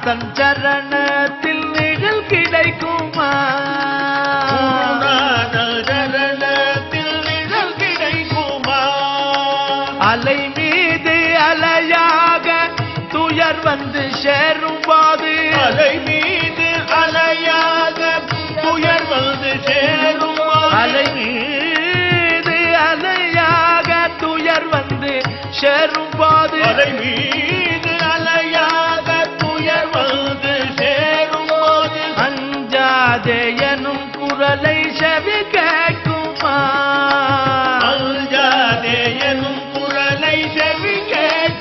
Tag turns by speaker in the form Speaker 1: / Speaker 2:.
Speaker 1: தன் சரணத்தில் நிழல் கிடைக்குமா?
Speaker 2: சரணத்தில் நிழல் கிடைக்குமா?
Speaker 1: அலை மீது அலையாக துயர் வந்து சேரும் போது,
Speaker 2: அலை மீது அலையாக துயர் வந்து சேரும் போது,
Speaker 1: அலை மீது அலையாக துயர் வந்து சேரும் போது,